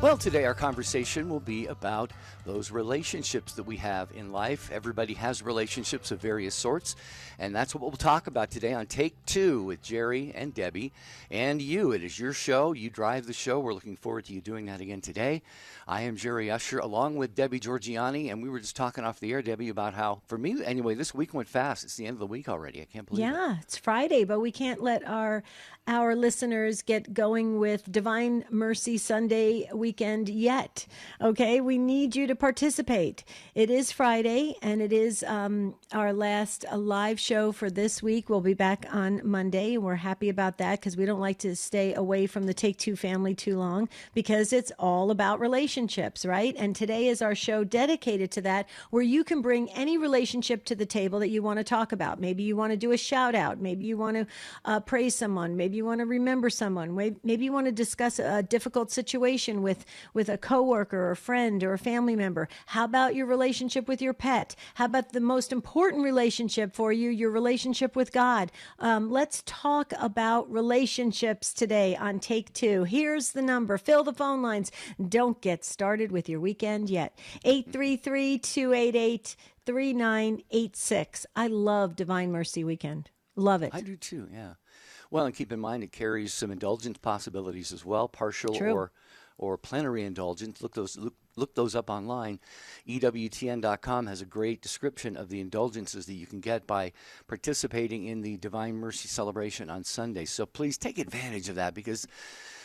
Well, today our conversation will be about those relationships that we have in life. Everybody has relationships of various sorts, and that's what we'll talk about today on Take Two with Jerry and Debbie and you. It is your show. You drive the show. We're looking forward to you doing that again today. I am Jerry Usher along with Debbie Georgiani, and we were just talking off the air, Debbie, about how, for me anyway, this week went fast. It's the end of the week already. I can't believe it. Yeah, it's Friday, but we can't let our listeners get going with Divine Mercy Sunday weekend yet. Okay, we need you to participate. It is Friday, and it is our last live show for this week. We'll be back on Monday, and we're happy about that because we don't like to stay away from the Take Two family too long because it's all about relationships, right? And today is our show dedicated to that, where you can bring any relationship to the table that you want to talk about. Maybe you want to do a shout out. Maybe you want to praise someone. Maybe you want to remember someone. Maybe you want to discuss a difficult situation with a coworker or a friend or a family member. How about your relationship with your pet? How about the most important relationship for you, your relationship with God? Let's talk about relationships today on Take Two. Here's the number. Fill the phone lines. Don't get started with your weekend yet. 833-288-3986. I love Divine Mercy Weekend. Love it. I do too, yeah. Well, and keep in mind it carries some indulgence possibilities as well, partial or plenary indulgence. Look those up online. EWTN.com has a great description of the indulgences that you can get by participating in the Divine Mercy celebration on Sunday. So please take advantage of that because,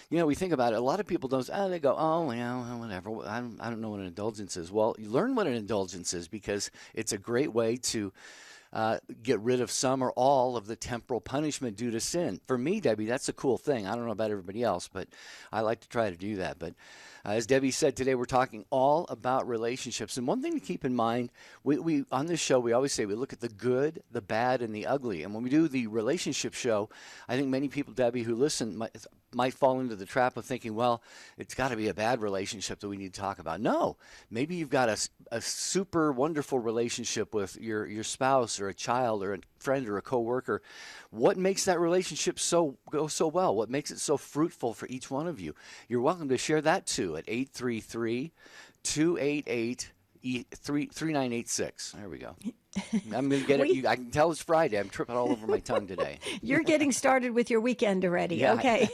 you know, we think about it. A lot of people don't. They go, oh, yeah, whatever. I don't know what an indulgence is. Well, you learn what an indulgence is because it's a great way to get rid of some or all of the temporal punishment due to sin. For me, Debbie, that's a cool thing. I don't know about everybody else, but I like to try to do that. But as Debbie said today, we're talking all about relationships. And one thing to keep in mind, we on this show, we always say we look at the good, the bad, and the ugly. And when we do the relationship show, I think many people, Debbie, who listen might fall into the trap of thinking, well, it's got to be a bad relationship that we need to talk about. No, maybe you've got a super wonderful relationship with your spouse or a child or a friend or a coworker. What makes that relationship go so well? What makes it so fruitful for each one of you? You're welcome to share that too at 833-288-3986. There we go. I'm going to get it. I can tell it's Friday. I'm tripping all over my tongue today. You're getting started with your weekend already. Yeah. Okay.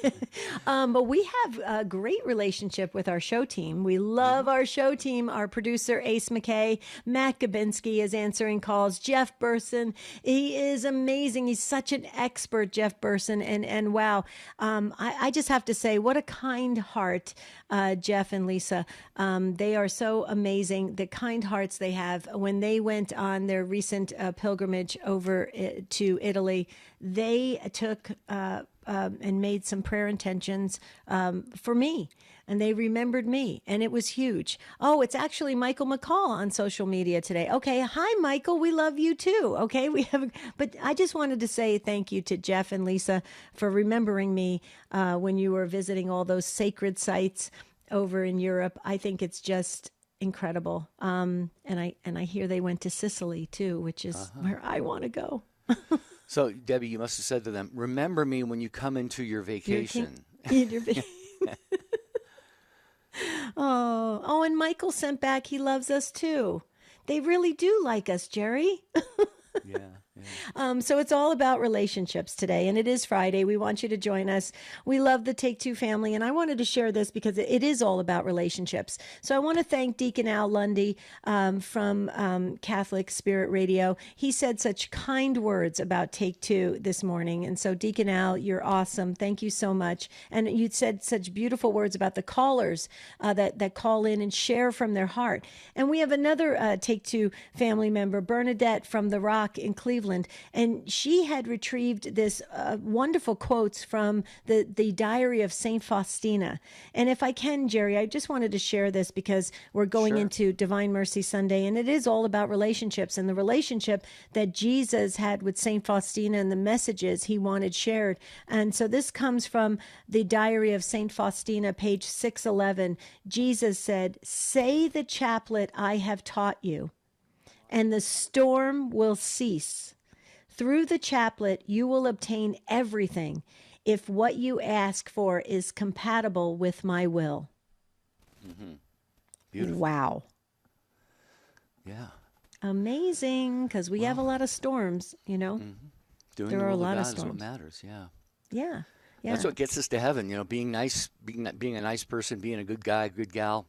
But we have a great relationship with our show team. We love our show team. Our producer, Ace McKay. Matt Gabinski is answering calls. Jeff Burson. He is amazing. He's such an expert, Jeff Burson. And wow, I just have to say, what a kind heart, Jeff and Lisa. They are so amazing. The kind hearts they have. When they went on their recent pilgrimage over to Italy, they took and made some prayer intentions for me, and they remembered me, and it was huge. Oh, it's actually Michael McCall on social media today. Okay, hi Michael, we love you too. Okay, but I just wanted to say thank you to Jeff and Lisa for remembering me when you were visiting all those sacred sites over in Europe. I think it's just incredible. And I hear they went to Sicily too, which is where I want to go. So, Debbie, you must have said to them, remember me when you come into your vacation. Oh, and Michael sent back, he loves us too. They really do like us, Jerry. Yeah. So it's all about relationships today, and it is Friday. We want you to join us. We love the Take Two family, and I wanted to share this because it is all about relationships. So I want to thank Deacon Al Lundy from Catholic Spirit Radio. He said such kind words about Take Two this morning, and so Deacon Al, you're awesome. Thank you so much. And you said such beautiful words about the callers that call in and share from their heart. And we have another Take Two family member, Bernadette from The Rock in Cleveland. And she had retrieved this wonderful quotes from the diary of Saint Faustina. And if I can, Jerry, I just wanted to share this because we're going into Divine Mercy Sunday, and it is all about relationships and the relationship that Jesus had with Saint Faustina and the messages he wanted shared. And so this comes from the diary of Saint Faustina, page 611. Jesus said, "Say the chaplet I have taught you, and the storm will cease. Through the chaplet, you will obtain everything if what you ask for is compatible with my will." Beautiful. Wow. Yeah. Amazing, because we have a lot of storms, Doing There the are a will of lot of God is what storms. matters. Yeah. Yeah. That's Yeah. what gets us to heaven. Being nice, being a nice person, being a good guy, good gal.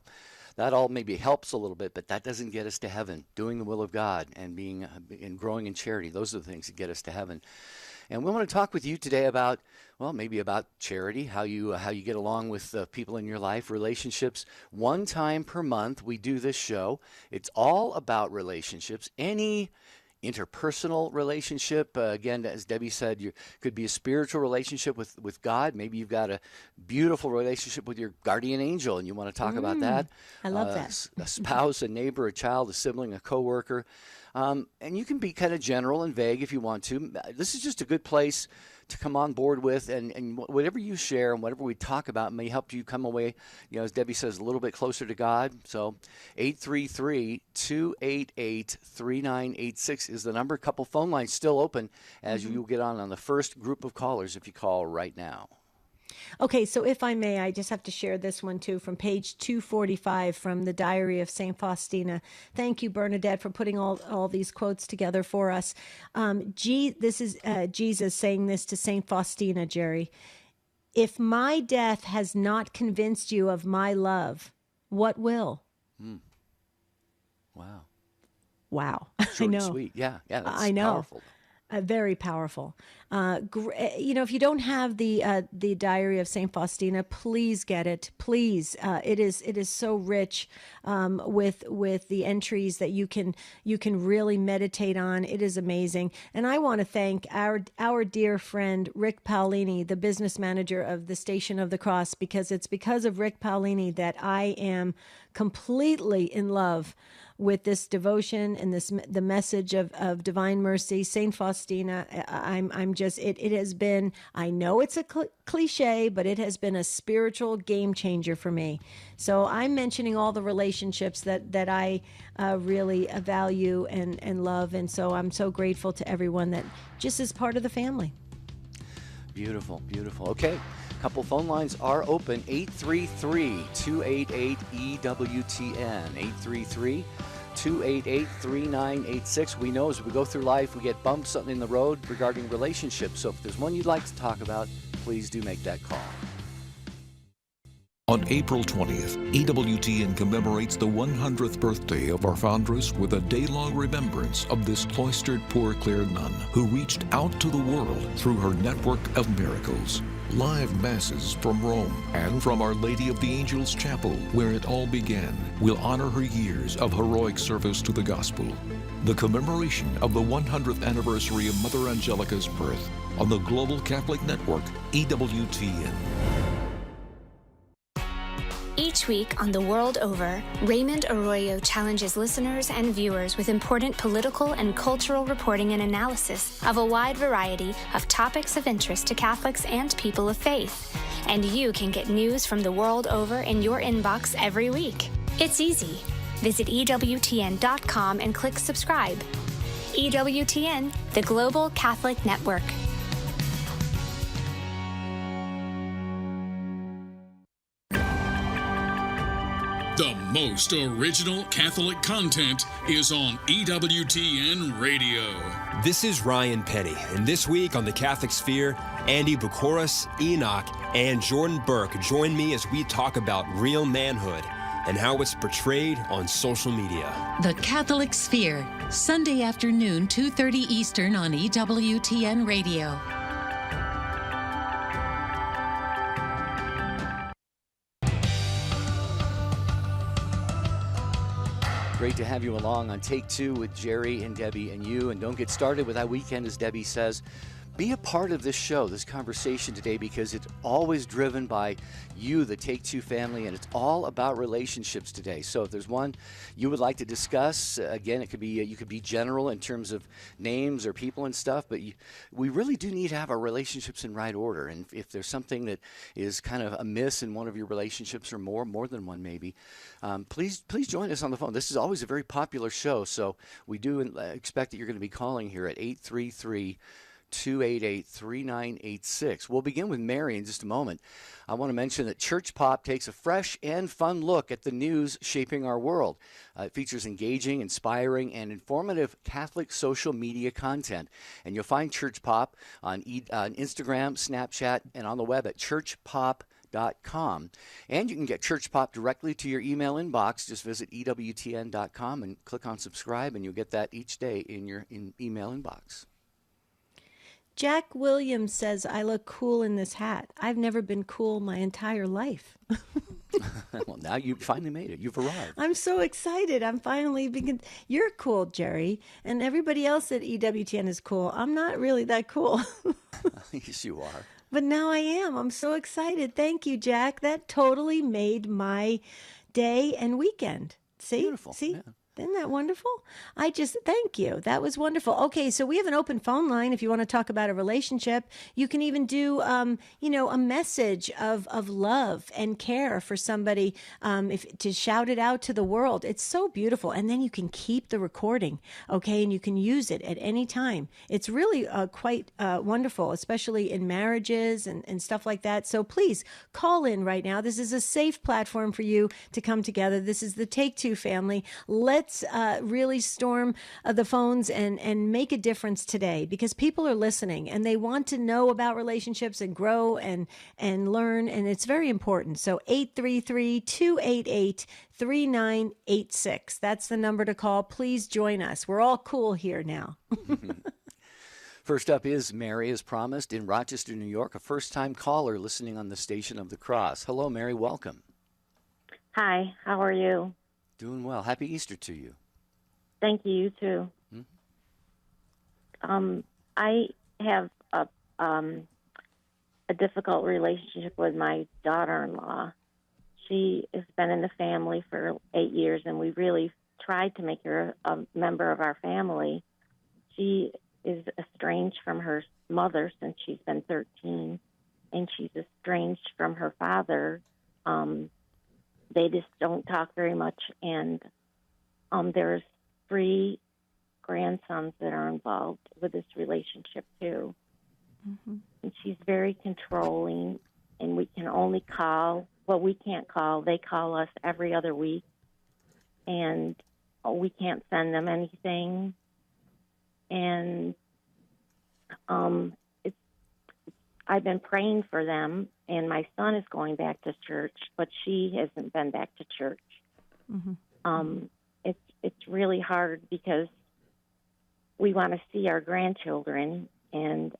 That all maybe helps a little bit, but that doesn't get us to heaven. Doing the will of God and being and growing in charity, those are the things that get us to heaven. And we want to talk with you today about, well, maybe about charity, how you get along with people in your life, relationships. One time per month, we do this show. It's all about relationships. Any interpersonal relationship. Again, as Debbie said, you could be a spiritual relationship with God. Maybe you've got a beautiful relationship with your guardian angel, and you want to talk about that. I love that. A spouse, a neighbor, a child, a sibling, a coworker. And you can be kind of general and vague if you want to. This is just a good place to come on board with, and whatever you share and whatever we talk about may help you come away, as Debbie says, a little bit closer to God. So 833-288-3986 is the number. A couple phone lines still open as you'll get on the first group of callers if you call right now. Okay, so if I may, I just have to share this one too from page 245 from the Diary of St. Faustina. Thank you, Bernadette, for putting all these quotes together for us. This is Jesus saying this to St. Faustina, Jerry. If my death has not convinced you of my love, what will? Wow. Wow. Short I and know. sweet. Yeah, that's I know. powerful. Very powerful. If you don't have the Diary of Saint Faustina, please get it. Please, it is so rich with the entries that you can really meditate on. It is amazing. And I want to thank our dear friend Rick Paolini, the business manager of the Station of the Cross, because it's because of Rick Paolini that I am completely in love with this devotion and the message of divine mercy. Saint Faustina, I'm just, it has been, I know it's a cliche, but it has been a spiritual game changer for me. So I'm mentioning all the relationships that I really value and love. And so I'm so grateful to everyone that just is part of the family. Beautiful, beautiful. Okay. Couple phone lines are open. 833-288-EWTN. 833-288-3986. We know as we go through life, we get bumps in the road regarding relationships. So if there's one you'd like to talk about, please do make that call. On April 20th, EWTN commemorates the 100th birthday of our foundress with a day-long remembrance of this cloistered Poor Clare nun who reached out to the world through her network of miracles. Live masses from Rome and from Our Lady of the Angels Chapel, where it all began, will honor her years of heroic service to the gospel. The commemoration of the 100th anniversary of Mother Angelica's birth on the Global Catholic Network, EWTN. Each week on The World Over, Raymond Arroyo challenges listeners and viewers with important political and cultural reporting and analysis of a wide variety of topics of interest to Catholics and people of faith. And you can get news from the world over in your inbox every week. It's easy. Visit EWTN.com and click subscribe. EWTN, the Global Catholic Network. The most original Catholic content is on EWTN Radio. This is Ryan Penny, and this week on the Catholic Sphere, Andy Bukoris, Enoch, and Jordan Burke join me as we talk about real manhood and how it's portrayed on social media. The Catholic Sphere, Sunday afternoon, 2:30 Eastern on EWTN Radio. Great to have you along on Take Two with Jerry and Debbie and you. And don't get started with that weekend, as Debbie says. Be a part of this show, this conversation today, because it's always driven by you, the Take Two family, and it's all about relationships today. So if there's one you would like to discuss, again, it could be you could be general in terms of names or people and stuff, but we really do need to have our relationships in right order. And if there's something that is kind of amiss in one of your relationships, or more than one maybe, please join us on the phone. This is always a very popular show, so we do expect that you're going to be calling here at 833 888-288-3986. We'll begin with Mary in just a moment. I want to mention that Church Pop takes a fresh and fun look at the news shaping our world. It features engaging, inspiring, and informative Catholic social media content. And you'll find Church Pop on Instagram, Snapchat, and on the web at churchpop.com. And you can get Church Pop directly to your email inbox. Just visit EWTN.com and click on subscribe, and you'll get that each day in your email inbox. Jack Williams says, I look cool in this hat. I've never been cool my entire life. Well, now you finally made it. You've arrived. I'm so excited. I'm finally beginning. You're cool, Jerry. And everybody else at EWTN is cool. I'm not really that cool. Yes, you are. But now I am. I'm so excited. Thank you, Jack. That totally made my day and weekend. See? Beautiful. See? Yeah. Isn't that wonderful? Thank you. That was wonderful. Okay, so we have an open phone line if you want to talk about a relationship. You can even do, a message of love and care for somebody, to shout it out to the world. It's so beautiful. And then you can keep the recording, okay, and you can use it at any time. It's really quite wonderful, especially in marriages and stuff like that. So please call in right now. This is a safe platform for you to come together. This is the Take Two family. Let's really storm the phones and make a difference today, because people are listening and they want to know about relationships and grow and learn, and it's very important. So 833-288-3986. That's the number to call. Please join us. We're all cool here now. First up is Mary, as promised, in Rochester, New York, a first-time caller listening on the Station of the Cross. Hello, Mary. Welcome. Hi. How are you? Doing well. Happy Easter to you. Thank you. You too. I have a difficult relationship with my daughter-in-law. She has been in the family for 8 years, and we really tried to make her a member of our family. She is estranged from her mother since she's been 13, and she's estranged from her father. They just don't talk very much, and there's 3 grandsons that are involved with this relationship too. Mm-hmm. And she's very controlling, and we can only call. Well, we can't call. They call us every other week, and we can't send them anything. And I've been praying for them, and my son is going back to church, but she hasn't been back to church. Mm-hmm. It's really hard because we want to see our grandchildren, and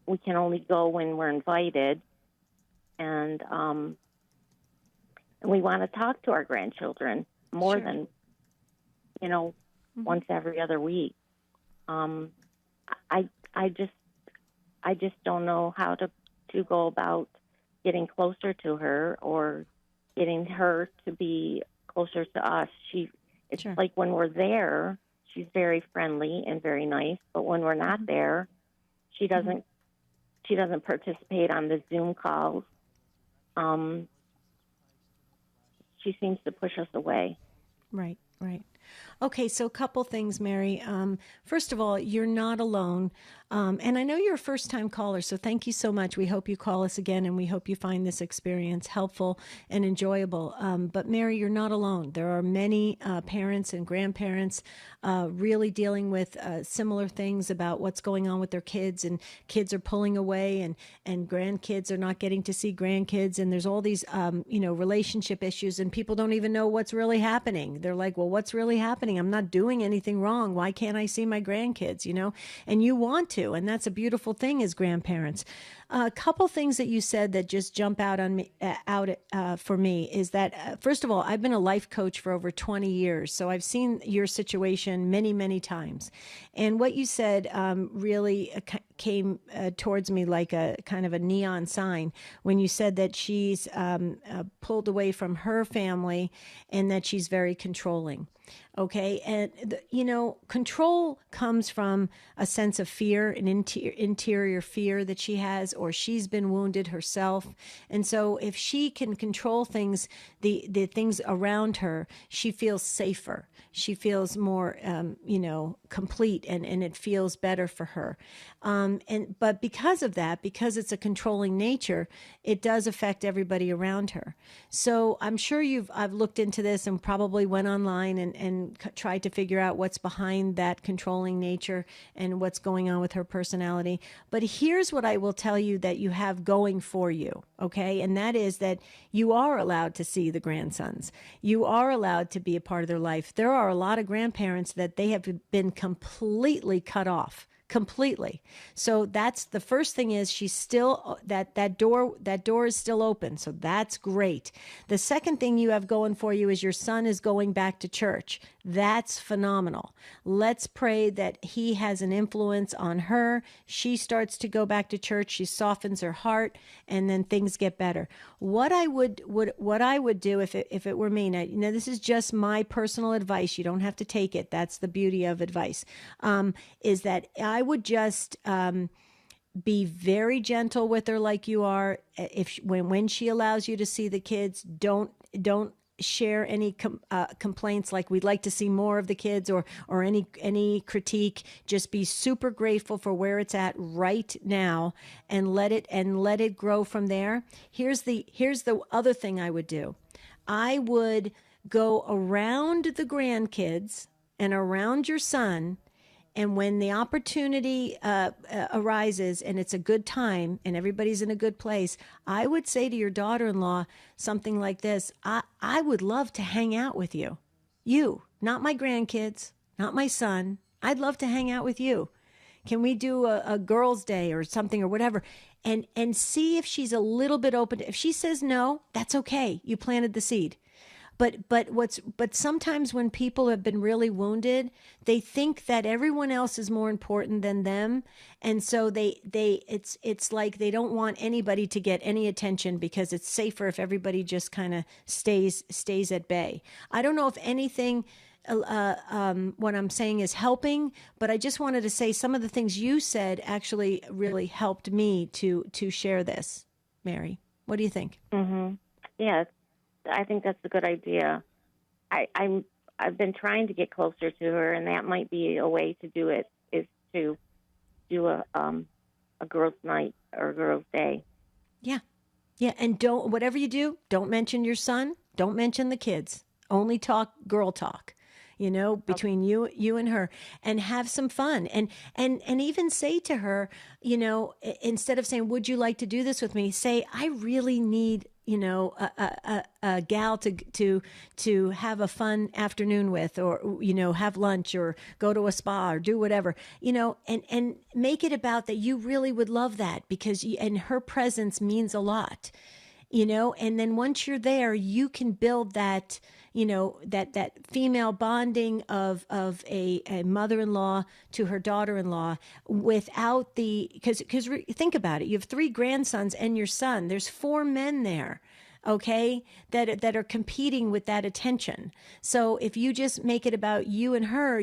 we can only go when we're invited, and we want to talk to our grandchildren more than, once every other week. I just don't know how to go about getting closer to her or getting her to be closer to us. It's like when we're there, she's very friendly and very nice, but when we're not there, she doesn't participate on the Zoom calls. She seems to push us away. Right. Okay, so a couple things, Mary. First of all, you're not alone. And I know you're a first-time caller, so thank you so much. We hope you call us again, and we hope you find this experience helpful and enjoyable. But Mary, you're not alone. There are many parents and grandparents really dealing with similar things about what's going on with their kids, and kids are pulling away, and grandkids are not getting to see grandkids, and there's all these relationship issues, and people don't even know what's really happening. They're like, well, what's really happening? I'm not doing anything wrong. Why can't I see my grandkids? And you want to, and that's a beautiful thing as grandparents. A couple things that you said that just jump out on me, for me, is that first of all, I've been a life coach for over 20 years, so I've seen your situation many, many times. And what you said really came towards me like a kind of a neon sign when you said that she's pulled away from her family and that she's very controlling. Okay. And, control comes from a sense of fear, an interior fear that she has, or she's been wounded herself. And so if she can control things, the things around her, she feels safer. She feels more, complete, and it feels better for her. But because of that, because it's a controlling nature, it does affect everybody around her. So I'm sure I've looked into this and probably went online and tried to figure out what's behind that controlling nature and what's going on with her personality. But here's what I will tell you that you have going for you, okay? And that is that you are allowed to see the grandsons. You are allowed to be a part of their life. There are a lot of grandparents that they have been completely cut off. Completely. So that's the first thing, is she's still that door is still open. So that's great. The second thing you have going for you is your son is going back to church. That's phenomenal. Let's pray that he has an influence on her. She starts to go back to church. She softens her heart, and then things get better. What I would do if it were me, now this is just my personal advice. You don't have to take it. That's the beauty of advice. Is that I would just be very gentle with her, like you are. When she allows you to see the kids, don't share any complaints like we'd like to see more of the kids, or any critique. Just be super grateful for where it's at right now, and let it grow from there. Here's the other thing I would do. I would go around the grandkids and around your son. And when the opportunity arises and it's a good time and everybody's in a good place, I would say to your daughter-in-law something like this: I would love to hang out with you. You, not my grandkids, not my son. I'd love to hang out with you. Can we do a girls' day or something or whatever? And see if she's a little bit open. If she says no, that's okay. You planted the seed. But sometimes when people have been really wounded, they think that everyone else is more important than them, and so it's like they don't want anybody to get any attention because it's safer if everybody just kind of stays at bay. I don't know if anything what I'm saying is helping, but I just wanted to say some of the things you said actually really helped me to share this. Mary, what do you think? Mm-hmm. Yeah. I think that's a good idea. I've been trying to get closer to her, and that might be a way to do it, is to do a girls' night or a girls' day. Yeah, and whatever you do, don't mention your son, don't mention the kids. Only talk girl talk. Between you and her, and have some fun, and even say to her, instead of saying, "Would you like to do this with me?" say, "I really need." A gal to have a fun afternoon with, or, have lunch or go to a spa or do whatever, and make it about that you really would love that because and her presence means a lot, and then once you're there, you can build that, that female bonding of a mother-in-law to her daughter-in-law without because think about it. You have 3 grandsons and your son. There's 4 men there, okay, that are competing with that attention. So if you just make it about you and her,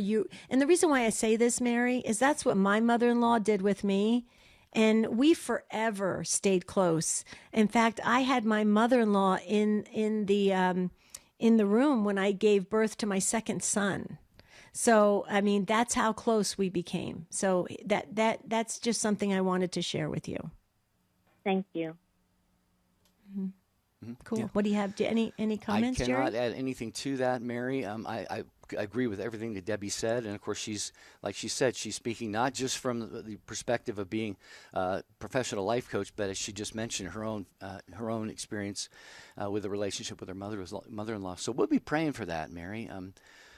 and the reason why I say this, Mary, is that's what my mother-in-law did with me. And we forever stayed close. In fact, I had my mother-in-law in the room when I gave birth to my second son. So, I mean, that's how close we became. So that's just something I wanted to share with you. Thank you. Mm-hmm. Cool. Yeah. What do you have? Any comments, Jerry? I cannot add anything to that, Mary. I agree with everything that Debbie said, and of course, like she said, she's speaking not just from the perspective of being a professional life coach, but as she just mentioned, her own experience with the relationship with her mother-in-law. So we'll be praying for that, Mary.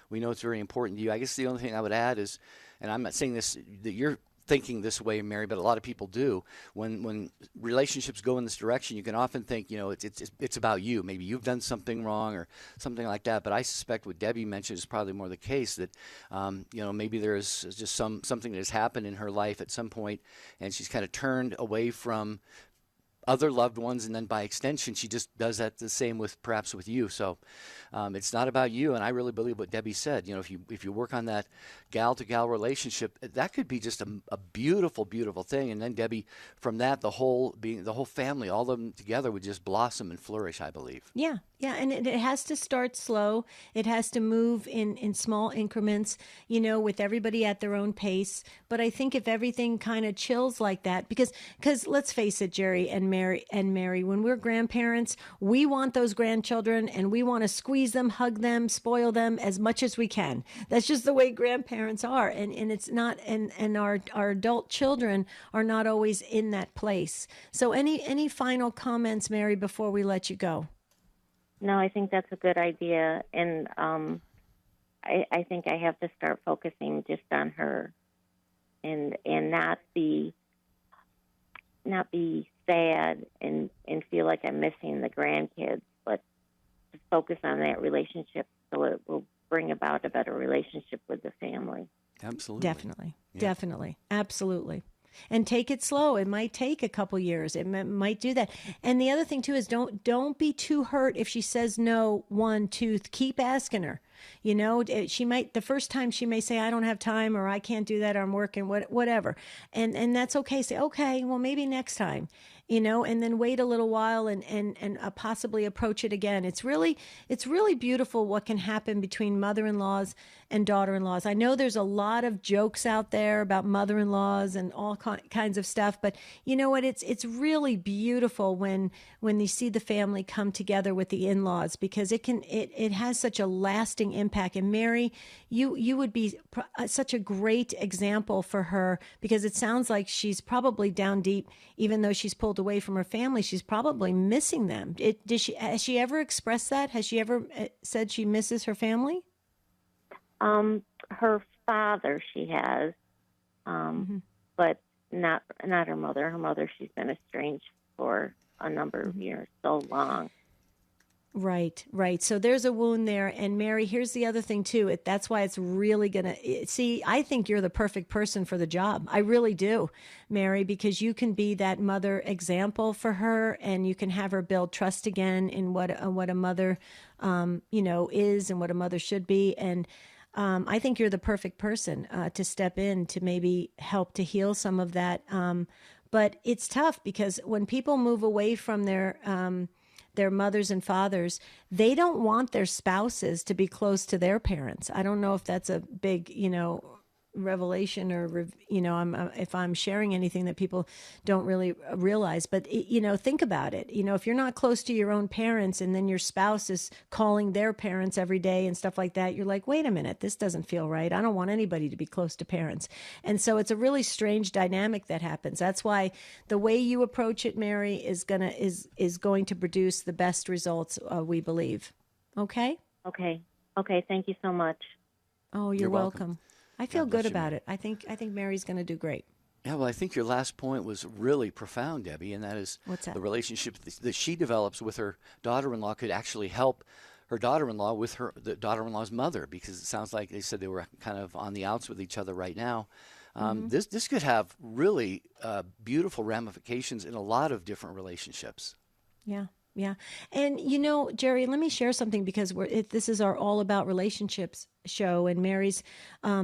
We know it's very important to you. I guess the only thing I would add is, and I'm not saying this that you're thinking this way, Mary, but a lot of people do. When relationships go in this direction, you can often think, it's about you. Maybe you've done something wrong or something like that. But I suspect what Debbie mentioned is probably more the case, that maybe there is just something that has happened in her life at some point, and she's kind of turned away from other loved ones, and then by extension, she just does that the same perhaps with you. So it's not about you, and I really believe what Debbie said. If you work on that gal-to-gal relationship, that could be just a beautiful, beautiful thing. And then Debbie, from that, the whole family, all of them together would just blossom and flourish, I believe. Yeah, Yeah, and it has to start slow. It has to move in small increments, with everybody at their own pace. But I think if everything kind of chills like that, because let's face it, Jerry and Mary, when we're grandparents, we want those grandchildren and we want to squeeze them, hug them, spoil them as much as we can. That's just the way grandparents are. And it's not, and our adult children are not always in that place. So any final comments, Mary, before we let you go? No, I think that's a good idea, and I think I have to start focusing just on her, and not be sad and feel like I'm missing the grandkids, but to focus on that relationship so it will bring about a better relationship with the family. Absolutely. Definitely. Absolutely. And take it slow. It might take a couple years. It might do that. And the other thing too is don't be too hurt if she says no 1, 2. Keep asking her. She might, the first time she may say, I don't have time, or I can't do that, or I'm working, whatever. And that's okay. Say, okay, well, maybe next time, and then wait a little while and possibly approach it again. It's really beautiful what can happen between mother-in-laws and daughter-in-laws. I know there's a lot of jokes out there about mother-in-laws and all kinds of stuff, but you know what? It's really beautiful when you see the family come together with the in-laws, because it has such a lasting impact. And Mary, you would be such a great example for her, because it sounds like she's probably down deep, even though she's pulled away from her family, she's probably missing them. Has she ever expressed that? Has she ever said she misses her family? Her father, she has, but not her mother. Her mother, she's been estranged for a number of years, so long. Right. So there's a wound there. And Mary, here's the other thing too. That's why it's really I think you're the perfect person for the job. I really do, Mary, because you can be that mother example for her, and you can have her build trust again in what a mother, is, and what a mother should be. And I think you're the perfect person to step in to maybe help to heal some of that. But it's tough, because when people move away from their mothers and fathers, they don't want their spouses to be close to their parents. I don't know if that's a big, revelation, or, if I'm sharing anything that people don't really realize, but think about it. If you're not close to your own parents, and then your spouse is calling their parents every day and stuff like that, you're like, wait a minute, this doesn't feel right. I don't want anybody to be close to parents. And so it's a really strange dynamic that happens. That's why the way you approach it, Mary, is going to produce the best results, we believe. Okay. Thank you so much. Oh, you're welcome. I feel good about it. I think Mary's going to do great. Yeah, well, I think your last point was really profound, Debbie, and that is the relationship that she develops with her daughter-in-law could actually help her daughter-in-law with the daughter-in-law's mother, because it sounds like they said they were kind of on the outs with each other right now. This could have really beautiful ramifications in a lot of different relationships. Yeah. And, Jerry, let me share something, because this is our All About Relationships show, and Mary's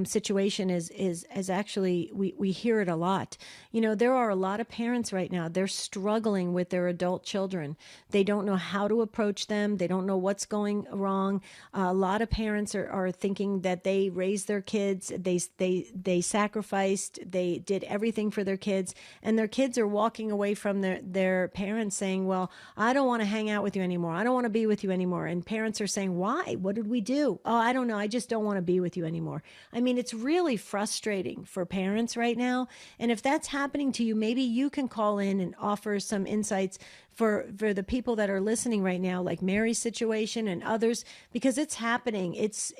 situation is actually, we hear it a lot. There are a lot of parents right now, they're struggling with their adult children. They don't know how to approach them. They don't know what's going wrong. A lot of parents are thinking that they raised their kids, they sacrificed, they did everything for their kids, and their kids are walking away from their parents saying, well, I don't want to hang out with you anymore. I don't want to be with you anymore. And parents are saying, why? What did we do? Oh, I don't know. I just don't want to be with you anymore. I mean, it's really frustrating for parents right now. And if that's happening to you, maybe you can call in and offer some insights for the people that are listening right now, like Mary's situation and others, because it's happening. It's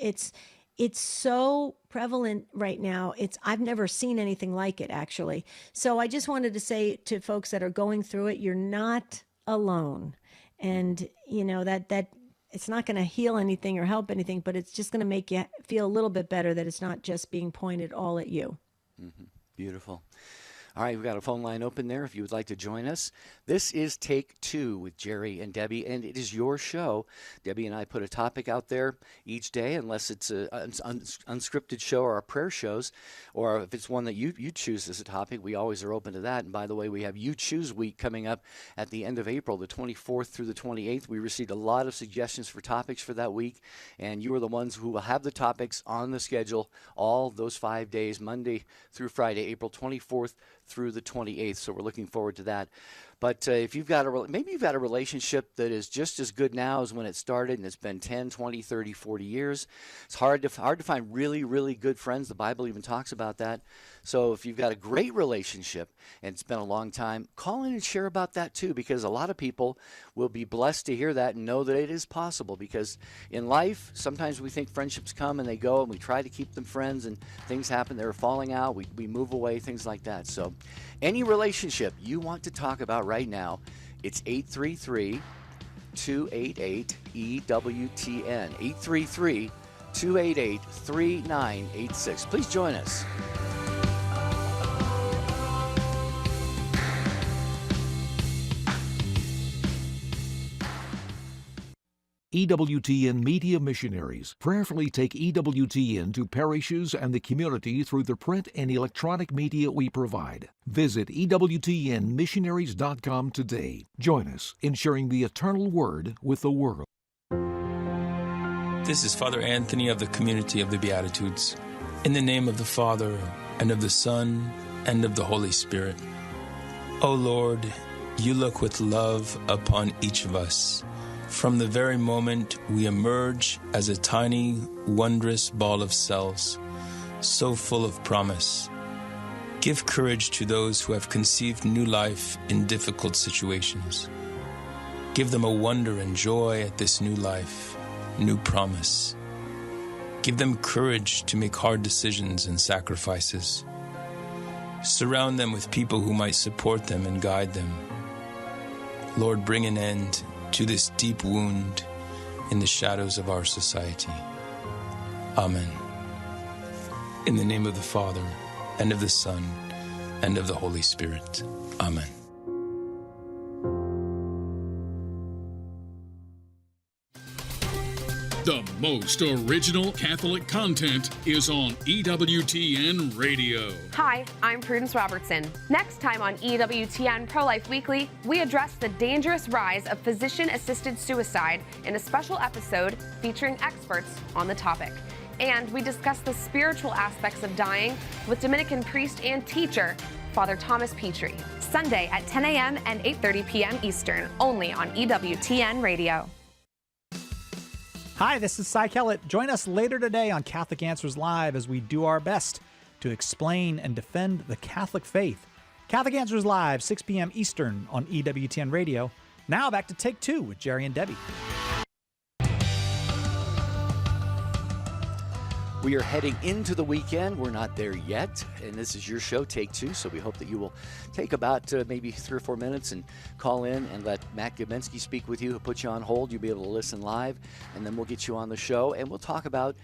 so prevalent right now. I've never seen anything like it, actually. So I just wanted to say to folks that are going through it, you're not alone. And that it's not going to heal anything or help anything, but it's just going to make you feel a little bit better that it's not just being pointed all at you. Mm-hmm. Beautiful. All right, we've got a phone line open there if you would like to join us. This is Take Two with Jerry and Debbie, and it is your show. Debbie and I put a topic out there each day, unless it's an unscripted show or our prayer shows, or if it's one that you choose as a topic, we always are open to that. And by the way, we have You Choose Week coming up at the end of April, the 24th through the 28th. We received a lot of suggestions for topics for that week, and you are the ones who will have the topics on the schedule all those 5 days, Monday through Friday, April 24th through the 28th. So we're looking forward to that. But if you've got maybe you've got a relationship that is just as good now as when it started, and it's been 10, 20, 30, 40 years. It's hard to find really, really good friends. The Bible even talks about that. So if you've got a great relationship and it's been a long time, call in and share about that too, because a lot of people will be blessed to hear that and know that it is possible. Because in life, sometimes we think friendships come and they go, and we try to keep them friends, and things happen. They're falling out. We move away, things like that. So any relationship you want to talk about right now, it's 833-288-EWTN, 833-288-3986. Please join us. EWTN Media Missionaries prayerfully take EWTN to parishes and the community through the print and electronic media we provide. Visit EWTNmissionaries.com today. Join us in sharing the eternal word with the world. This is Father Anthony of the Community of the Beatitudes. In the name of the Father, and of the Son, and of the Holy Spirit. O Lord, you look with love upon each of us. From the very moment we emerge as a tiny, wondrous ball of cells, so full of promise. Give courage to those who have conceived new life in difficult situations. Give them a wonder and joy at this new life, new promise. Give them courage to make hard decisions and sacrifices. Surround them with people who might support them and guide them. Lord, bring an end to this deep wound in the shadows of our society. Amen. In the name of the Father, and of the Son, and of the Holy Spirit. Amen. The most original Catholic content is on EWTN Radio. Hi, I'm Prudence Robertson. Next time on EWTN Pro-Life Weekly, we address the dangerous rise of physician-assisted suicide in a special episode featuring experts on the topic. And we discuss the spiritual aspects of dying with Dominican priest and teacher, Father Thomas Petrie. Sunday at 10 a.m. and 8:30 p.m. Eastern, only on EWTN Radio. Hi, this is Cy Kellett. Join us later today on Catholic Answers Live as we do our best to explain and defend the Catholic faith. Catholic Answers Live, 6 p.m. Eastern on EWTN Radio. Now back to Take Two with Jerry and Debbie. We are heading into the weekend. We're not there yet, and this is your show, Take Two, so we hope that you will take about maybe 3 or 4 minutes and call in and let Matt Gabensky speak with you. He'll put you on hold. You'll be able to listen live, and then we'll get you on the show, and we'll talk about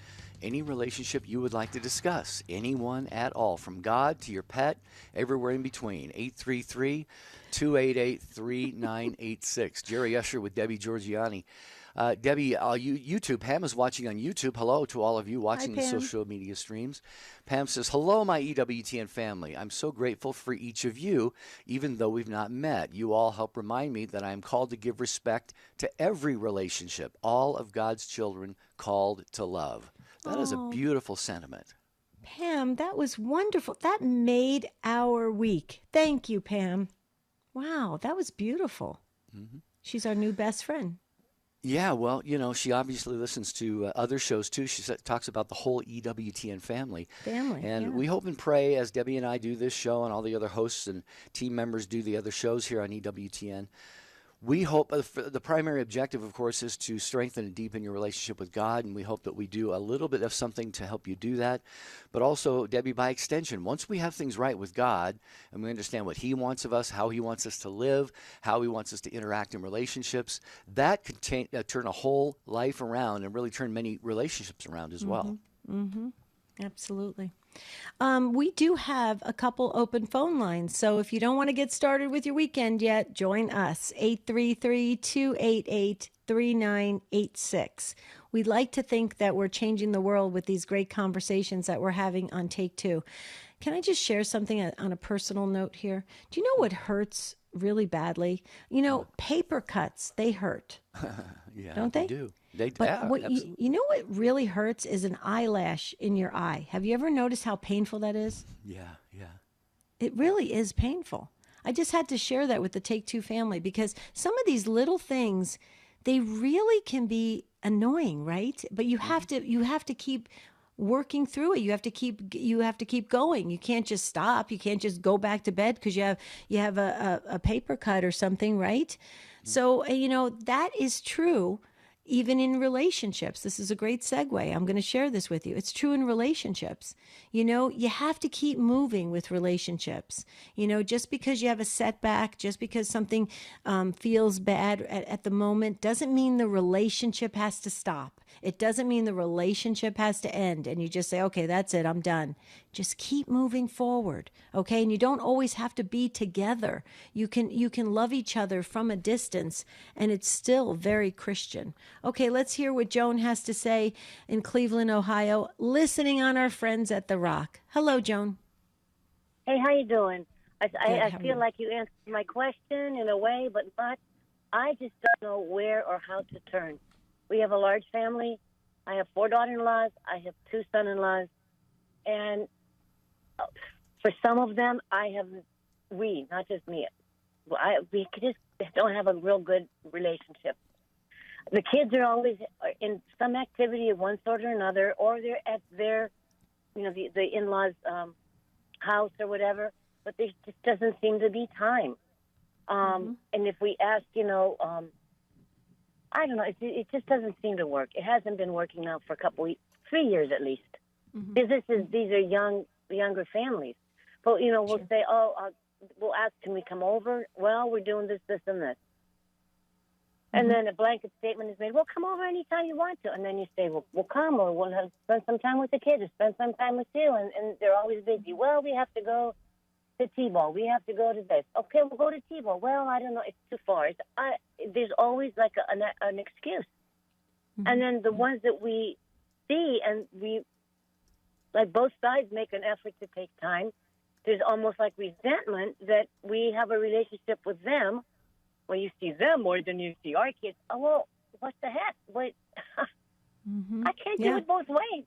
any relationship you would like to discuss, anyone at all, from God to your pet, everywhere in between. 833-288-3986. Jerry Usher with Debbie Georgianni. Debbie, YouTube. Pam is watching on YouTube. Hello to all of you watching the social media streams. Pam says, hello, my EWTN family. I'm so grateful for each of you, even though we've not met. You all help remind me that I am called to give respect to every relationship, all of God's children called to love. That is a beautiful sentiment. Pam, that was wonderful. That made our week. Thank you, Pam. Wow, that was beautiful. Mm-hmm. She's our new best friend. Yeah, well, you know, she obviously listens to other shows, too. She talks about the whole EWTN family. And we hope and pray, as Debbie and I do this show and all the other hosts and team members do the other shows here on EWTN, we hope the primary objective, of course, is to strengthen and deepen your relationship with God, and we hope that we do a little bit of something to help you do that. But also, Debbie, by extension, once we have things right with God and we understand what He wants of us, how He wants us to live, how He wants us to interact in relationships, that can turn a whole life around and really turn many relationships around as well. Mm-hmm. Absolutely. We do have a couple open phone lines. So if you don't want to get started with your weekend yet, join us. 833-288-3986. We'd like to think that we're changing the world with these great conversations that we're having on Take Two. Can I just share something on a personal note here? Do you know what hurts really badly? You know, paper cuts, they hurt. Yeah, don't they? They do. They But yeah, what absolutely. you know what really hurts is an eyelash in your eye. Have you ever noticed how painful that is? Yeah, yeah. It really is painful. I just had to share that with the Take Two family because some of these little things, they really can be annoying, right? But you have to keep working through it. You have to keep going. You can't just stop. You can't just go back to bed because you have a paper cut or something, right? So, that is true even in relationships. This is a great segue. I'm going to share this with you. It's true in relationships. You have to keep moving with relationships. Just because you have a setback, just because something feels bad at the moment, doesn't mean the relationship has to stop. It doesn't mean the relationship has to end and you just say, okay, that's it, I'm done. Just keep moving forward, okay? And you don't always have to be together. You can love each other from a distance, and it's still very Christian. Okay, let's hear what Joan has to say in Cleveland, Ohio, listening on our friends at The Rock. Hello, Joan. Hey, how you doing? I how are feel you? like you answered my question in a way, but I just don't know where or how to turn. We have a large family. I have 4 daughter-in-laws. I have 2 son-in-laws. And for some of them, not just me, we just don't have a real good relationship. The kids are always in some activity of one sort or another, or they're at their, the in-laws' house or whatever, but there just doesn't seem to be time. And if we ask, I don't know, it just doesn't seem to work. It hasn't been working now for 3 years at least. Because these are younger families. But, we'll say, we'll ask, can we come over? Well, we're doing this, this, and this. And then a blanket statement is made, well, come over anytime you want to. And then you say, well, we'll come, or we'll spend some time with the kids, or spend some time with you. And they're always busy. Well, we have to go to T-ball. We have to go to this. Okay, we'll go to T-ball. Well, I don't know. It's too far. There's always like an excuse. And then the ones that we see and like both sides make an effort to take time, there's almost like resentment that we have a relationship with them. Well, you see them more than you see our kids. Oh, well, what the heck? Wait, I can't do it both ways.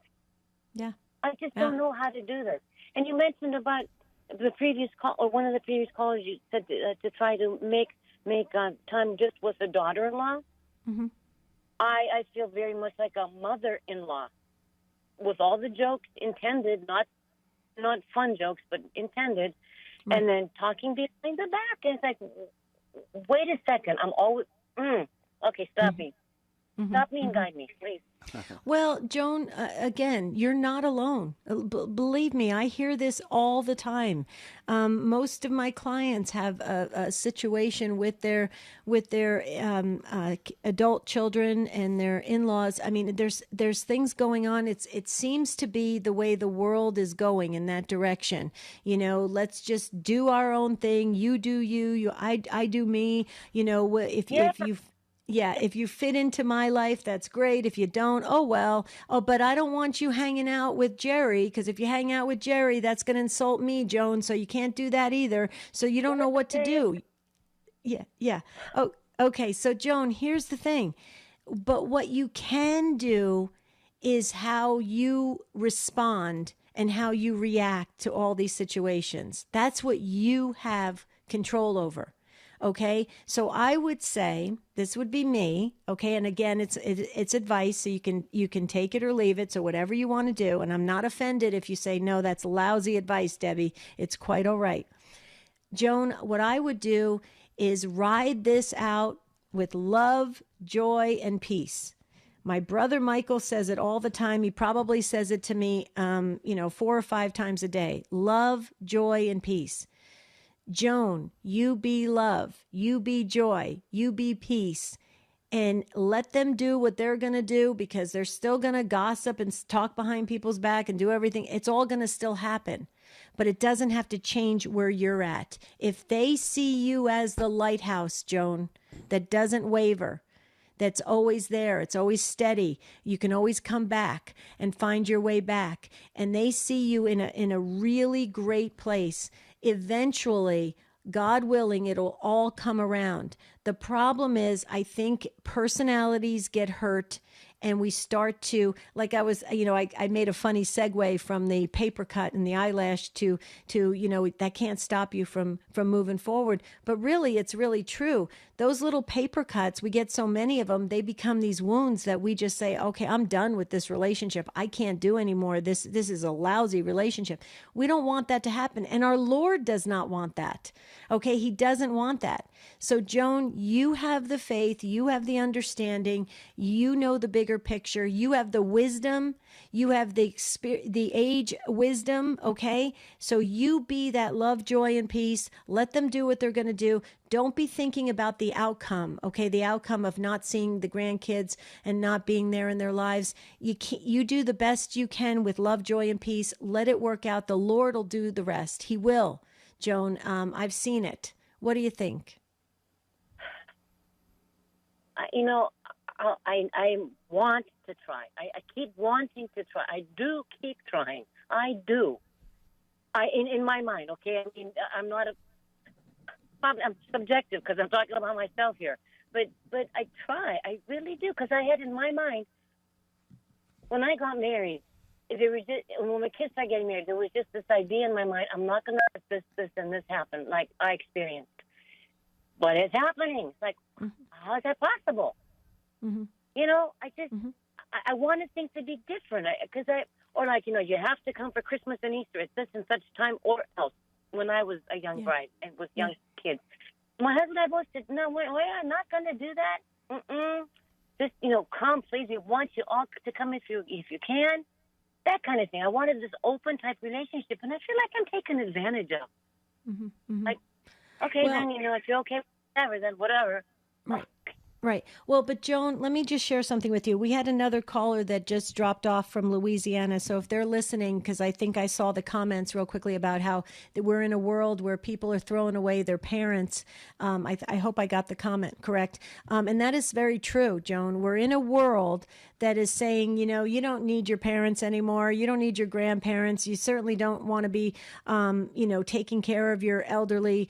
Yeah. I just don't know how to do this. And you mentioned about the previous call, or one of the previous callers, you said to try to make time just with a daughter-in-law. I feel very much like a mother-in-law, with all the jokes intended, not fun jokes, but intended, and then talking behind the back. And it's like, wait a second, I'm always, okay, stop me. Stop me and guide me, please. Well, Joan, again, you're not alone. Believe me, I hear this all the time. Most of my clients have a situation with their adult children and their in-laws. I mean, there's things going on. It seems to be the way the world is going in that direction. Let's just do our own thing. You do you. I do me. If you fit into my life, that's great. If you don't, oh well. Oh, but I don't want you hanging out with Jerry, because if you hang out with Jerry, that's going to insult me, Joan. So you can't do that either. So you don't know what to do. Yeah. Oh, okay. So Joan, here's the thing. But what you can do is how you respond and how you react to all these situations. That's what you have control over. Okay, so I would say, this would be me. Okay, and again, it's advice, so you can take it or leave it. So whatever you want to do, and I'm not offended if you say no, that's lousy advice, Debbie. It's quite all right. Joan, what I would do is ride this out with love, joy, and peace. My brother Michael says it all the time. He probably says it to me, 4 or 5 times a day. Love, joy, and peace. Joan, you be love, you be joy, you be peace. and let them do what they're going to do, because they're still going to gossip and talk behind people's back and do everything. It's all going to still happen, but it doesn't have to change where you're at. If they see you as the lighthouse, Joan, that doesn't waver, that's always there, it's always steady, you can always come back and find your way back, and they see you in a really great place, eventually, God willing, it'll all come around. The problem is, I think personalities get hurt, and we start to, like I was, I made a funny segue from the paper cut and the eyelash to that can't stop you from moving forward. But really, it's really true. Those little paper cuts, we get so many of them, they become these wounds that we just say, okay, I'm done with this relationship. I can't do anymore. This is a lousy relationship. We don't want that to happen. And our Lord does not want that. Okay, he doesn't want that. So Joan, you have the faith, you have the understanding, you know the bigger picture, you have the wisdom, you have the age wisdom, okay? So you be that love, joy, and peace. Let them do what they're going to do. Don't be thinking about the outcome, okay? The outcome of not seeing the grandkids and not being there in their lives. You do the best you can with love, joy, and peace. Let it work out. The Lord will do the rest. He will, Joan. I've seen it. What do you think? I want to try. I keep wanting to try. I do keep trying. I do. In my mind, okay? I mean, I'm subjective because I'm talking about myself here. But I try. I really do, because I had in my mind, when I got married, when my kids started getting married, there was just this idea in my mind, I'm not going to let this, and this happen like I experienced. But it's happening. It's like, how is that possible? Mm-hmm. I just, I wanted things to be different. You have to come for Christmas and Easter at this and such time or else. When I was a young bride and with young kids, my husband and I both said, no, we're not going to do that. Just, come, please. We want you all to come if you can. That kind of thing. I wanted this open type relationship, and I feel like I'm taken advantage of. Mm-hmm. Mm-hmm. Like, okay, well, then, if you're okay with whatever, then whatever. Right. Right. Well, but Joan, let me just share something with you. We had another caller that just dropped off from Louisiana. So if they're listening, because I think I saw the comments real quickly about how that we're in a world where people are throwing away their parents. I hope I got the comment correct. And that is very true, Joan. We're in a world that is saying, you don't need your parents anymore. You don't need your grandparents. You certainly don't want to be, taking care of your elderly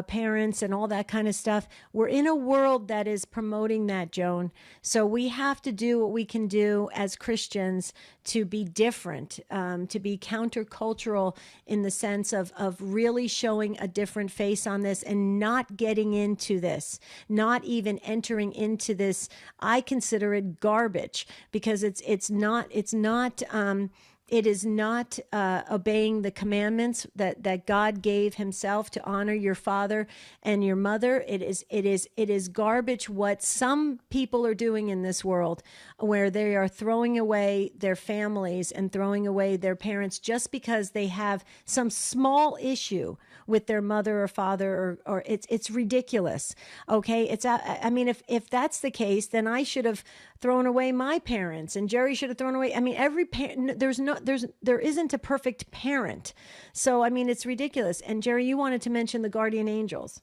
parents and all that kind of stuff. We're in a world that is promoting that, Joan. So we have to do what we can do as Christians to be different, to be countercultural in the sense of really showing a different face on this and not getting into this, not even entering into this. I consider it garbage because it is not obeying the commandments that God gave himself to honor your father and your mother. It is garbage what some people are doing in this world, where they are throwing away their families and throwing away their parents just because they have some small issue with their mother or father, or it's ridiculous. Okay. If that's the case, then I should have thrown away my parents, and Jerry should have thrown away. I mean, every parent, there isn't a perfect parent. So, it's ridiculous. And Jerry, you wanted to mention the guardian angels.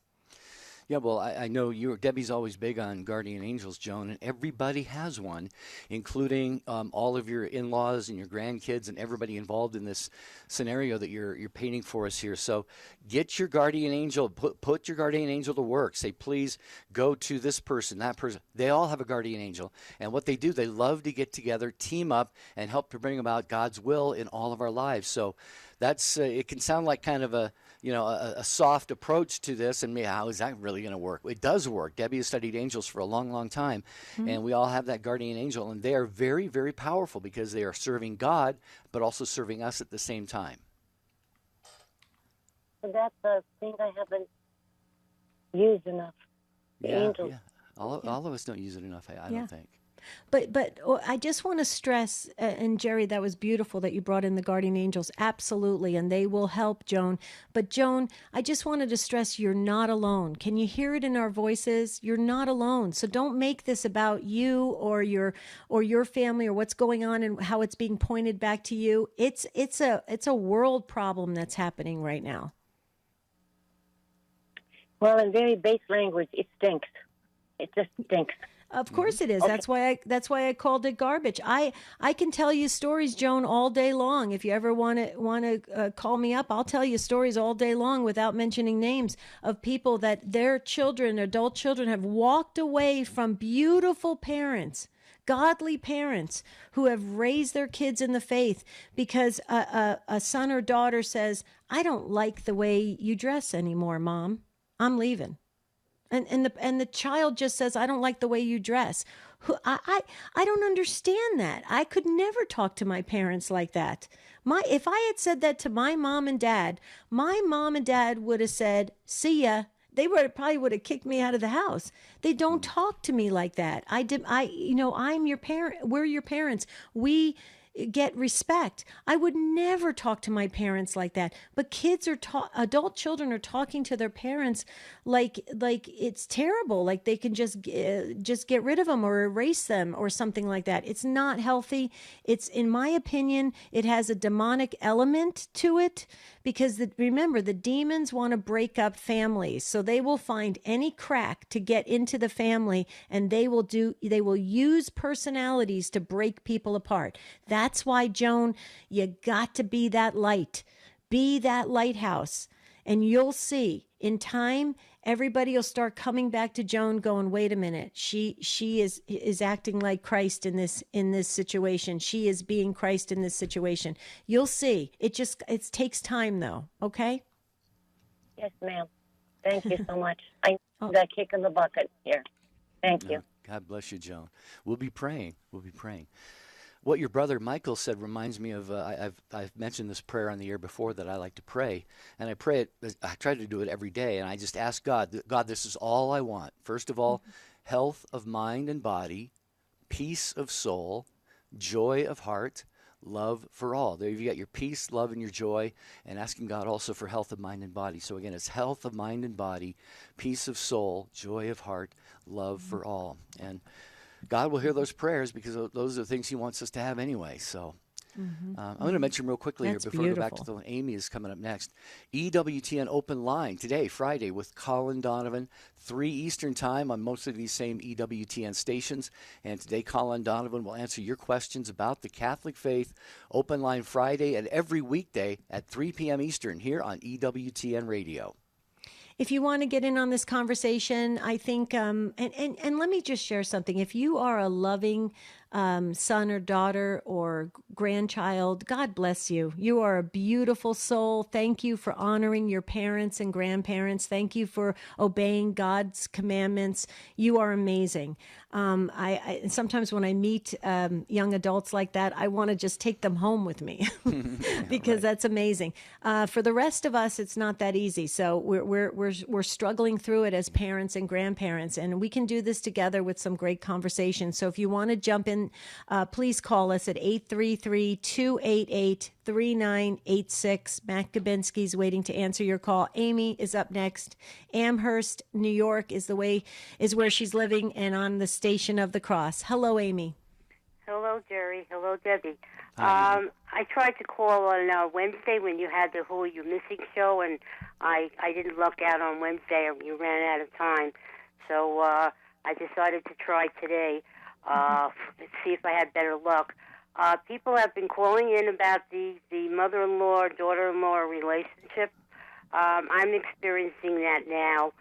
Yeah, well, I know Debbie's always big on guardian angels, Joan, and everybody has one, including all of your in-laws and your grandkids and everybody involved in this scenario that you're painting for us here. So get your guardian angel, put your guardian angel to work. Say, please go to this person, that person. They all have a guardian angel, and what they do, they love to get together, team up, and help to bring about God's will in all of our lives. So that's it can sound like kind of a soft approach to this, and how is that really going to work? It does work. Debbie has studied angels for a long, long time, and we all have that guardian angel, and they are very, very powerful because they are serving God, but also serving us at the same time. And that's the thing I haven't used enough. The angels. Yeah. All of us don't use it enough, I don't think. But I just want to stress, and Jerry, that was beautiful that you brought in the guardian angels. Absolutely, and they will help Joan. But Joan, I just wanted to stress you're not alone. Can you hear it in our voices? You're not alone. So don't make this about you or your family or what's going on and how it's being pointed back to you. It's a world problem that's happening right now. Well, in very base language, it stinks. It just stinks. Of course it is. Okay. That's why I called it garbage. I can tell you stories, Joan, all day long. If you ever want to call me up, I'll tell you stories all day long without mentioning names of people that their children, adult children, have walked away from beautiful parents, godly parents who have raised their kids in the faith because a son or daughter says, "I don't like the way you dress anymore, Mom. I'm leaving." And the child just says, "I don't like the way you dress." I don't understand that. I could never talk to my parents like that. If I had said that to my mom and dad would have said, "See ya." They probably would have kicked me out of the house. They don't talk to me like that. I'm your parent. We're your parents. We get respect. I would never talk to my parents like that. But adult children are talking to their parents like it's terrible. Like they can just get rid of them or erase them or something like that. It's not healthy. It's, in my opinion, it has a demonic element to it because remember, the demons want to break up families. So they will find any crack to get into the family, and they will use personalities to break people apart. That's why, Joan, you got to be that light. Be that lighthouse. And you'll see, in time, everybody will start coming back to Joan going, "Wait a minute. She is acting like Christ in this situation. She is being Christ in this situation." You'll see. It takes time though, okay? Yes, ma'am. Thank you so much. I need that kick in the bucket here. Thank you. God bless you, Joan. We'll be praying. What your brother Michael said reminds me of, I've mentioned this prayer on the air before that I like to pray, and I pray it, I try to do it every day, and I just ask God, this is all I want. First of all, health of mind and body, peace of soul, joy of heart, love for all. There you got your peace, love, and your joy, and asking God also for health of mind and body. So again, it's health of mind and body, peace of soul, joy of heart, love for all. And God will hear those prayers because those are the things he wants us to have anyway. So I'm going to mention real quickly here before we go back to the one. Amy is coming up next. EWTN Open Line today, Friday, with Colin Donovan, 3 Eastern Time on most of these same EWTN stations. And today, Colin Donovan will answer your questions about the Catholic faith. Open Line Friday and every weekday at 3 p.m. Eastern here on EWTN Radio. If you want to get in on this conversation, I think, and let me just share something. If you are a loving son or daughter or grandchild, God bless you. You are a beautiful soul. Thank you for honoring your parents and grandparents. Thank you for obeying God's commandments. You are amazing. I sometimes when I meet young adults like that, I want to just take them home with me because that's amazing. For the rest of us, it's not that easy. So we're struggling through it as parents and grandparents, and we can do this together with some great conversation. So if you want to jump in, please call us at 833-288-3986. Matt Gabinski's waiting to answer your call. Amy is up next. Amherst, New York is where she's living, and on the Station of the Cross. Hello, Amy. Hello, Jerry. Hello, Debbie. Hi. I tried to call on Wednesday when you had the Who Are You Missing show, and I didn't luck out on Wednesday. You ran out of time. So I decided to try today. See if I had better luck. People have been calling in about the mother-in-law, daughter-in-law relationship. I'm experiencing that now.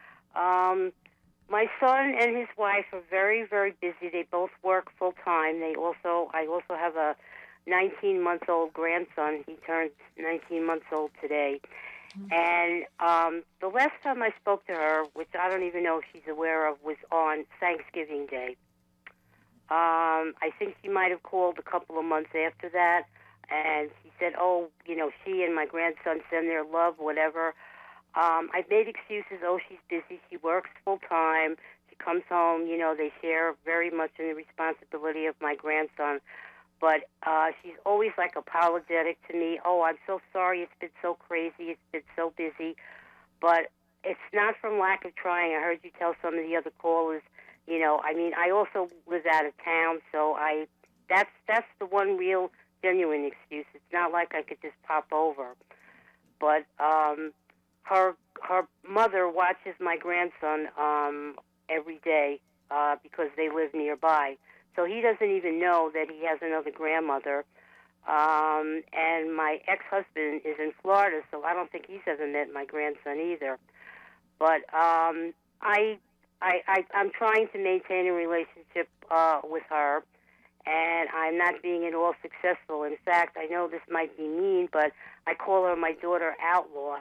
My son and his wife are very, very busy. They both work full-time. I also have a 19-month-old grandson. He turned 19 months old today. And the last time I spoke to her, which I don't even know if she's aware of, was on Thanksgiving Day. I think she might have called a couple of months after that, and she said, she and my grandson send their love, whatever. I've made excuses. She's busy. She works full-time. She comes home, they share very much in the responsibility of my grandson. But she's always like apologetic to me. Oh, I'm so sorry. It's been so crazy. It's been so busy. But it's not from lack of trying. I heard you tell some of the other callers. I also live out of town, so that's the one real genuine excuse. It's not like I could just pop over. But her mother watches my grandson every day because they live nearby. So he doesn't even know that he has another grandmother. And my ex-husband is in Florida, so I don't think he's ever met my grandson either. But I'm trying to maintain a relationship with her, and I'm not being at all successful. In fact, I know this might be mean, but I call her my daughter outlaw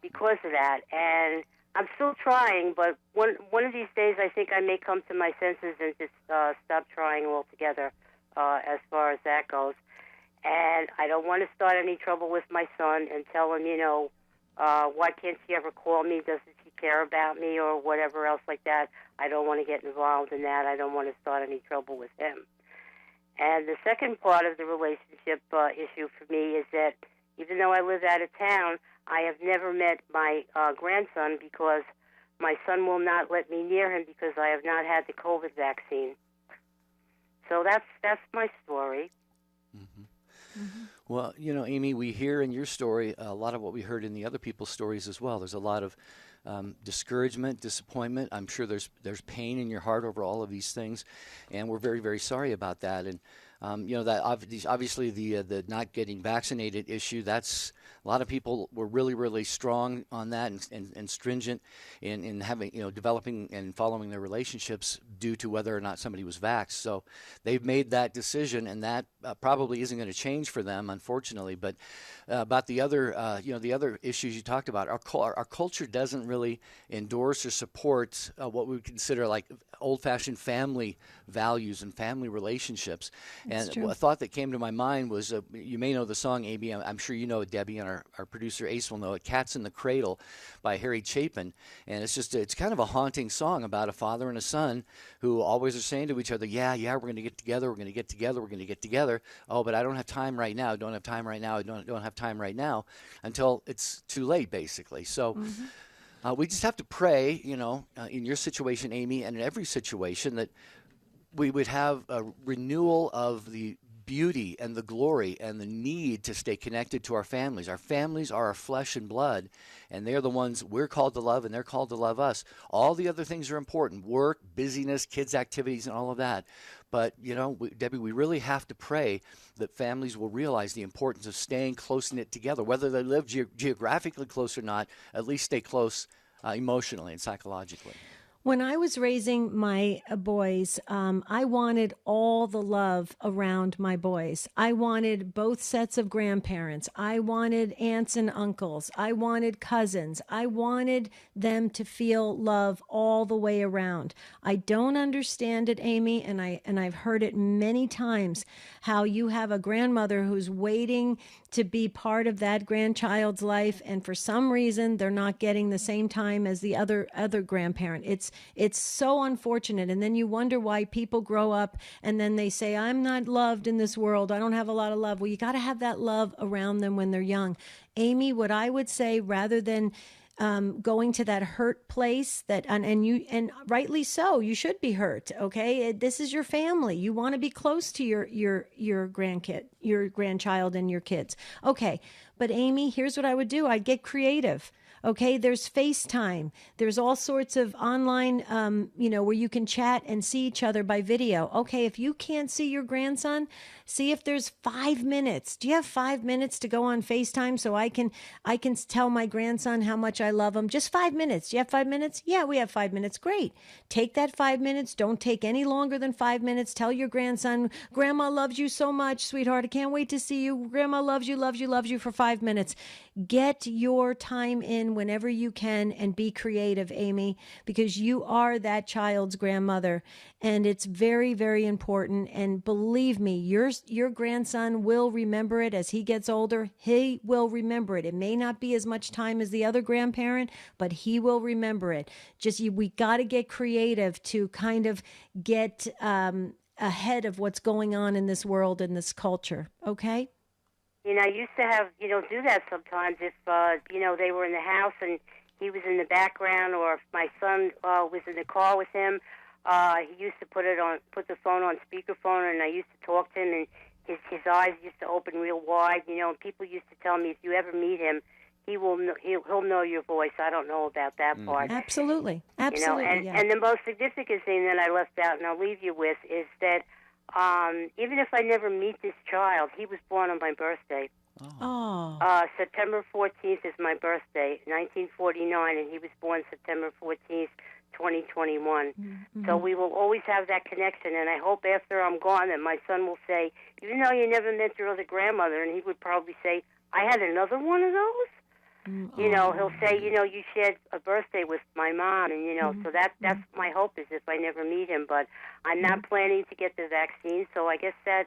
because of that. And I'm still trying, but one of these days I think I may come to my senses and just stop trying altogether as far as that goes. And I don't want to start any trouble with my son and tell him, why can't she ever call me? Doesn't she care about me or whatever else like that? I don't want to get involved in that. I don't want to start any trouble with him. And the second part of the relationship issue for me is that even though I live out of town, I have never met my grandson because my son will not let me near him because I have not had the COVID vaccine. So that's my story. Mm-hmm. Mm-hmm. Well, Amy, we hear in your story a lot of what we heard in the other people's stories as well. There's a lot of discouragement, disappointment. I'm sure there's pain in your heart over all of these things, and we're very, very sorry about that. And that obviously the not getting vaccinated issue, that's a lot of people were really, really strong on that and stringent in having, developing and following their relationships due to whether or not somebody was vaxxed. So they've made that decision, and that probably isn't going to change for them, unfortunately. But about the other, the other issues you talked about, our culture doesn't really endorse or support what we would consider like old-fashioned family values and family relationships. That's and true. A thought that came to my mind was, you may know the song, Amy, I'm sure you know it, Debbie, and our producer Ace will know it, Cats in the Cradle by Harry Chapin. And it's kind of a haunting song about a father and a son who always are saying to each other, yeah, we're going to get together, we're going to get together. Oh, but I don't have time right now, I don't have time right now, until it's too late, basically. So we just have to pray, in your situation, Amy, and in every situation, that we would have a renewal of the beauty and the glory and the need to stay connected to our families. Our families are our flesh and blood, and they're the ones we're called to love, and they're called to love us. All the other things are important: work, busyness, kids' activities, and all of that. But, Debbie, we really have to pray that families will realize the importance of staying close-knit together. Whether they live geographically close or not, at least stay close emotionally and psychologically. When I was raising my boys, I wanted all the love around my boys. I wanted both sets of grandparents. I wanted aunts and uncles. I wanted cousins. I wanted them to feel love all the way around. I don't understand it, Amy, and I've heard it many times, how you have a grandmother who's waiting to be part of that grandchild's life, and for some reason they're not getting the same time as the other grandparent. It's so unfortunate. And then you wonder why people grow up and then they say, I'm not loved in this world. I don't have a lot of love. Well, you got to have that love around them when they're young. Amy, what I would say, rather than going to that hurt place and rightly so, you should be hurt. Okay. This is your family. You want to be close to your grandchild and your kids. Okay. But Amy, here's what I would do. I'd get creative. Okay, there's FaceTime. There's all sorts of online, where you can chat and see each other by video. Okay, if you can't see your grandson, see if there's 5 minutes. Do you have 5 minutes to go on FaceTime so I can tell my grandson how much I love him? Just 5 minutes. Do you have 5 minutes? Yeah, we have 5 minutes. Great. Take that 5 minutes. Don't take any longer than 5 minutes. Tell your grandson, Grandma loves you so much, sweetheart. I can't wait to see you. Grandma loves you for 5 minutes. Get your time in in whenever you can and be creative, Amy, because you are that child's grandmother. And it's very, very important. And believe me, your grandson will remember it as he gets older. He will remember it. It may not be as much time as the other grandparent, but he will remember it. We got to get creative to kind of get ahead of what's going on in this world and this culture. Okay? I used to have, do that sometimes if, they were in the house and he was in the background, or if my son was in the car with him. He used to put the phone on speakerphone, and I used to talk to him, and his eyes used to open real wide. And people used to tell me, if you ever meet him, he'll know your voice. I don't know about that part. Absolutely, And the most significant thing that I left out, and I'll leave you with, is that even if I never meet this child, he was born on my birthday. Oh. September 14th is my birthday, 1949, and he was born September 14th, 2021. Mm-hmm. So we will always have that connection, and I hope after I'm gone that my son will say, even though you never met your other grandmother, and he would probably say, I had another one of those. He'll say, you shared a birthday with my mom, and, so that's my hope, is if I never meet him. But I'm not planning to get the vaccine, so I guess that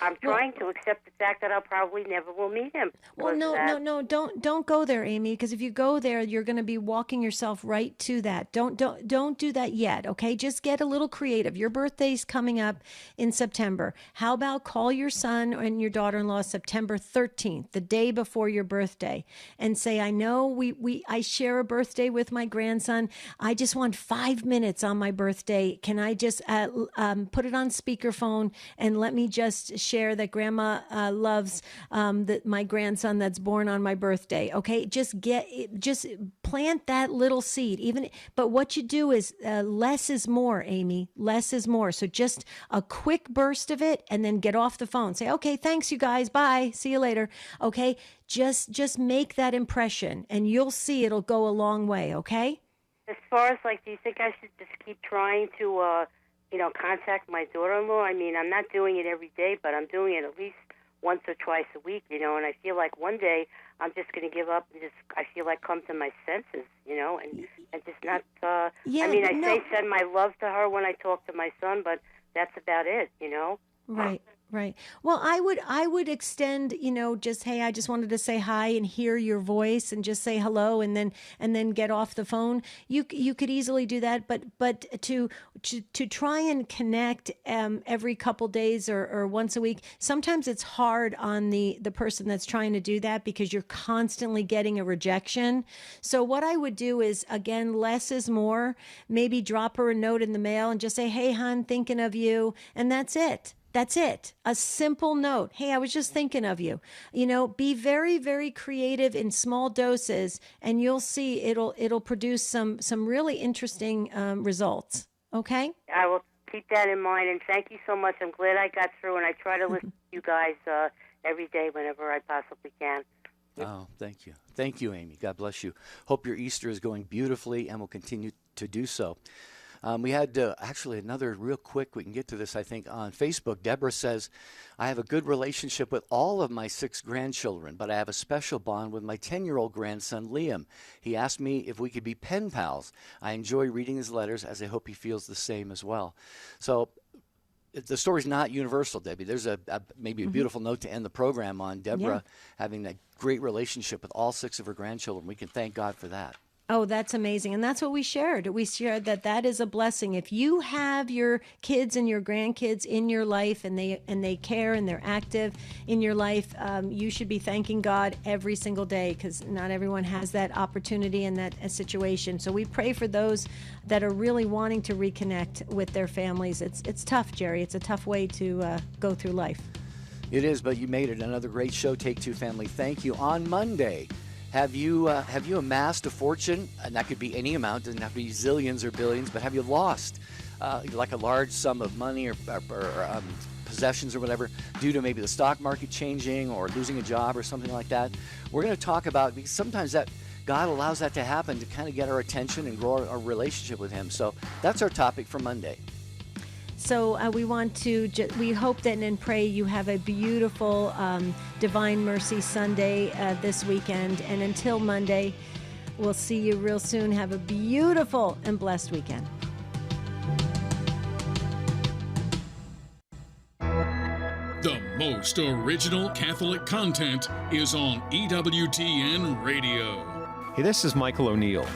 I'm trying to accept the fact that I probably never will meet him. Well, no, don't go there, Amy, because if you go there, you're going to be walking yourself right to that. Don't do that yet, okay? Just get a little creative. Your birthday's coming up in September. How about call your son and your daughter-in-law September 13th, the day before your birthday, and say, I know I share a birthday with my grandson. I just want 5 minutes on my birthday. Can I just put it on speakerphone and let me just share that Grandma loves my grandson that's born on my birthday. Okay, just plant that little seed. But what you do is less is more, Amy. Less is more. So just a quick burst of it, and then get off the phone. Say, okay, thanks, you guys. Bye. See you later. Okay, just make that impression, and you'll see it'll go a long way. Okay. As far as do you think I should just keep trying to contact my daughter-in-law? I mean, I'm not doing it every day, but I'm doing it at least once or twice a week, and I feel like one day I'm just going to give up and I feel like come to my senses, and just not, say send my love to her when I talk to my son, but that's about it, Right. Well, I would extend, just, hey, I just wanted to say hi and hear your voice and just say hello and then get off the phone. You could easily do that, but to try and connect every couple days or once a week, sometimes it's hard on the person that's trying to do that because you're constantly getting a rejection. So what I would do is, again, less is more. Maybe drop her a note in the mail and just say, hey, hon, thinking of you, and that's it. That's it. A simple note. Hey, I was just thinking of you. Be very, very creative in small doses, and you'll see it'll produce some really interesting results. Okay? I will keep that in mind, and thank you so much. I'm glad I got through, and I try to listen to you guys every day whenever I possibly can. Oh, thank you. Thank you, Amy. God bless you. Hope your Easter is going beautifully and will continue to do so. We had actually another real quick, we can get to this, I think, on Facebook. Deborah says, I have a good relationship with all of my 6 grandchildren, but I have a special bond with my 10-year-old grandson, Liam. He asked me if we could be pen pals. I enjoy reading his letters, as I hope he feels the same as well. So the story's not universal, Debbie. There's maybe a beautiful note to end the program on. Deborah having that great relationship with all 6 of her grandchildren. We can thank God for that. Oh, that's amazing. And that's what we shared. We shared that is a blessing. If you have your kids and your grandkids in your life and they care and they're active in your life, you should be thanking God every single day, because not everyone has that opportunity and that situation. So we pray for those that are really wanting to reconnect with their families. It's tough, Jerry. It's a tough way to go through life. It is, but you made it. Another great show. Take Two family. Thank you. On Monday, Have you amassed a fortune? And that could be any amount, doesn't have to be zillions or billions, but have you lost like a large sum of money or possessions or whatever due to maybe the stock market changing or losing a job or something like that? We're going to talk about, because sometimes that God allows that to happen to kind of get our attention and grow our relationship with Him. So that's our topic for Monday. So we hope that and pray you have a beautiful Divine Mercy Sunday this weekend. And until Monday, We'll see you real soon. Have a beautiful and blessed weekend. The most original Catholic content is on EWTN Radio. Hey, this is Michael O'Neill.